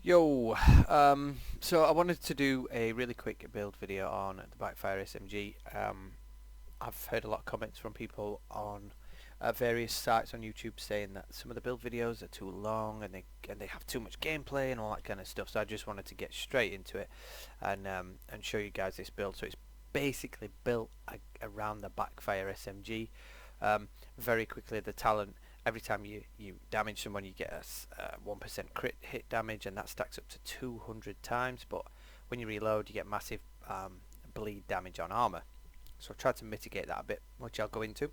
Yo, so I wanted to do a really quick build video on the Backfire SMG. I've heard a lot of comments from people on various sites on YouTube saying that some of the build videos are too long and they have too much gameplay and all that kind of stuff. So I just wanted to get straight into it and show you guys this build. So it's basically built around the Backfire SMG. Very quickly, the talent. Every time you damage someone, you get a 1% crit hit damage, and that stacks up to 200 times. But when you reload, you get massive bleed damage on armor. So I've tried to mitigate that a bit, which I'll go into.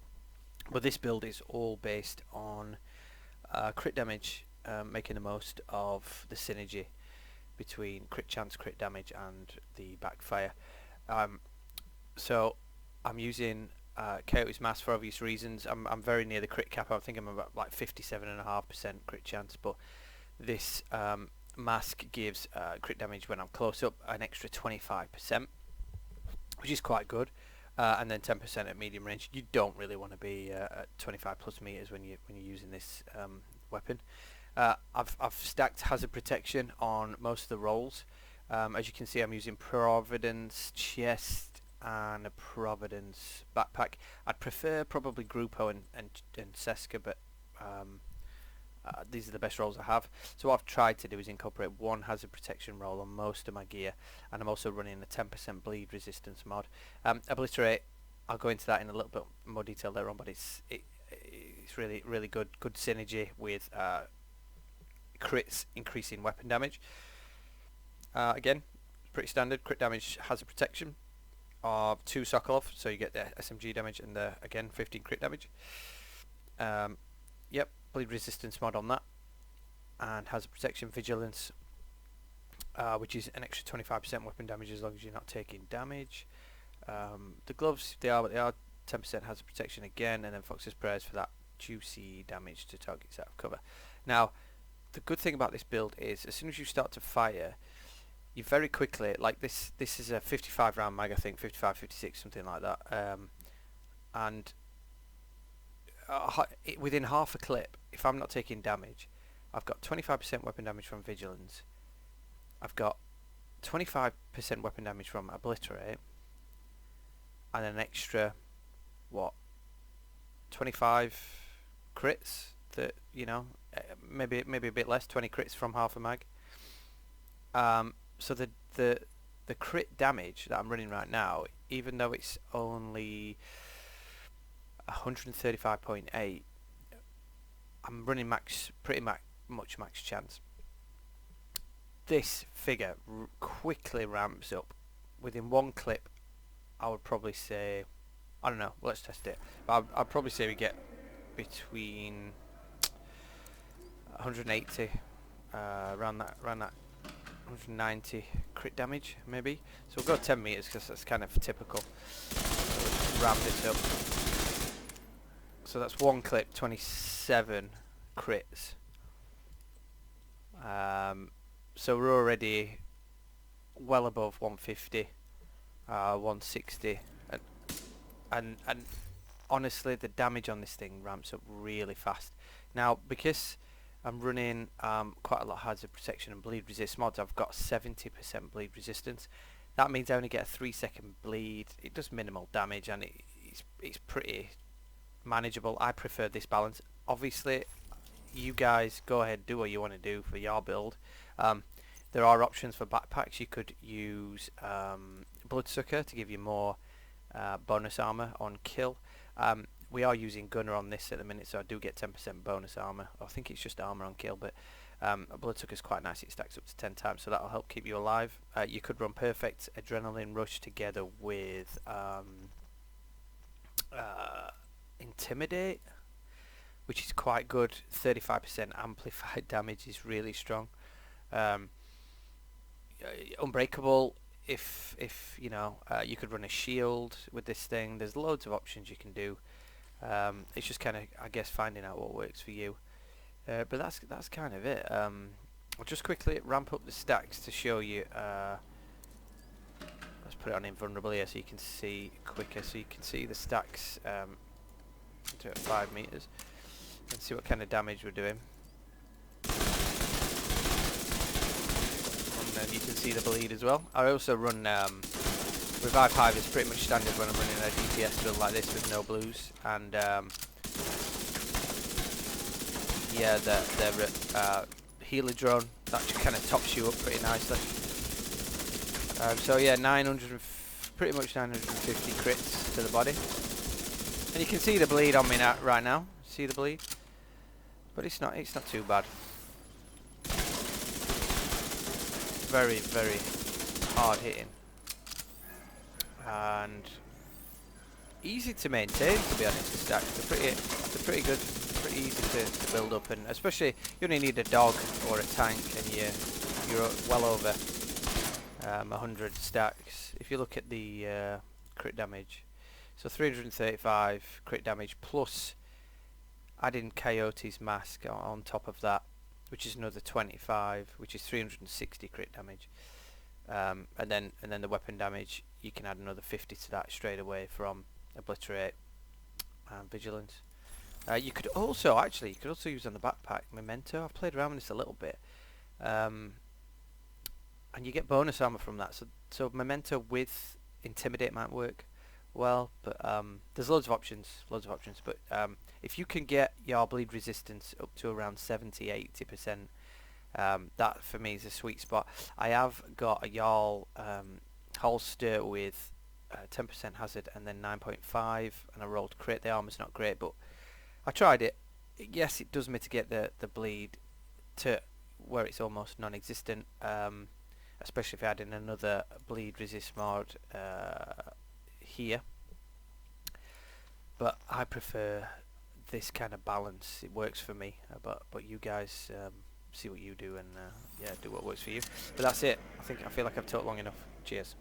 But this build is all based on crit damage, making the most of the synergy between crit chance, crit damage, and the backfire. So I'm using Coyote's Mask for obvious reasons. I'm very near the crit cap. I think I'm about like 57.5% crit chance, but this mask gives crit damage when I'm close up an extra 25%, which is quite good. And then 10% at medium range. You don't really want to be at 25 plus meters when you're using this weapon. I've stacked hazard protection on most of the rolls. As you can see, I'm using Providence chest and a Providence backpack. I'd prefer probably Grupo and Seska, but these are the best rolls I have. So what I've tried to do is incorporate one hazard protection roll on most of my gear, and I'm also running a 10% bleed resistance mod. Obliterate, I'll go into that in a little bit more detail later on, but it's really good synergy with crits increasing weapon damage. Again, pretty standard. Crit damage hazard protection of 2 Sokolov, so you get the SMG damage and the again 15 crit damage. Yep, bleed resistance mod on that, and hazard protection vigilance, which is an extra 25% weapon damage as long as you're not taking damage. The gloves, they are 10% hazard protection again, and then Fox's prayers for that juicy damage to targets out of cover. Now, the good thing about this build is as soon as you start to fire, you very quickly, like this is a 55 round mag, I think 55, 56, something like that, and within half a clip, if I'm not taking damage, I've got 25% weapon damage from vigilance, I've got 25% weapon damage from obliterate, and an extra 25 crits, that maybe a bit less, 20 crits from half a mag. So the crit damage that I'm running right now, even though it's only 135.8, I'm running pretty much max chance. This figure quickly ramps up. Within one clip, I would probably say, I don't know, let's test it, but I'd probably say we get between 180 around that 190 crit damage maybe. So we'll go 10 meters because that's kind of typical. Ramp this up. So that's one clip, 27 crits. So we're already well above 150, 160, and honestly, the damage on this thing ramps up really fast. Now, because I'm running quite a lot of hazard protection and bleed resist mods, I've got 70% bleed resistance. That means I only get a 3-second bleed. It does minimal damage, and it's pretty manageable. I prefer this balance. Obviously, you guys go ahead, do what you want to do for your build. There are options for backpacks. You could use Bloodsucker to give you more bonus armor on kill. We are using Gunner on this at the minute, so I do get 10% bonus armor. I think it's just armor on kill, but Bloodsucker is quite nice. It stacks up to 10 times, so that'll help keep you alive. You could run Perfect Adrenaline Rush together with Intimidate, which is quite good. 35% amplified damage is really strong. Unbreakable, if you could run a shield with this thing. There's loads of options you can do. It's just kind of, I guess, finding out what works for you. But that's kind of it. I'll just quickly ramp up the stacks to show you. Let's put it on invulnerable here so you can see quicker. So you can see the stacks to 5 meters and see what kind of damage we're doing. see the bleed as well. I also run Revive Hive is pretty much standard when I'm running a DPS build like this with no blues, and yeah, the healer drone that kind of tops you up pretty nicely. So yeah, pretty much 950 crits to the body, and you can see the bleed on me right now. See the bleed, but it's not too bad. Very, very hard hitting and easy to maintain, to be honest. The stacks they're pretty good, pretty easy to build up, and especially you only need a dog or a tank, and you're well over 100 stacks. If you look at the crit damage, so 335 crit damage plus adding Coyote's mask on top of that, which is another 25, which is 360 crit damage, and then the weapon damage, you can add another 50 to that straight away from Obliterate and Vigilance. You could also use on the backpack Memento. I've played around with this a little bit, and you get bonus armor from that. So Memento with Intimidate might work well, but there's loads of options. But if you can get your bleed resistance up to around 70-80%, that for me is a sweet spot. I have got a Jarl holster with 10% hazard and then 9.5, and I rolled crit. The armor's not great, but I tried it. Yes, it does mitigate the bleed to where it's almost non-existent, especially if I add in another bleed resist mod here. But I prefer this kind of balance. It works for me, but you guys see what you do, and yeah, do what works for you. But that's it. I feel like I've talked long enough. Cheers.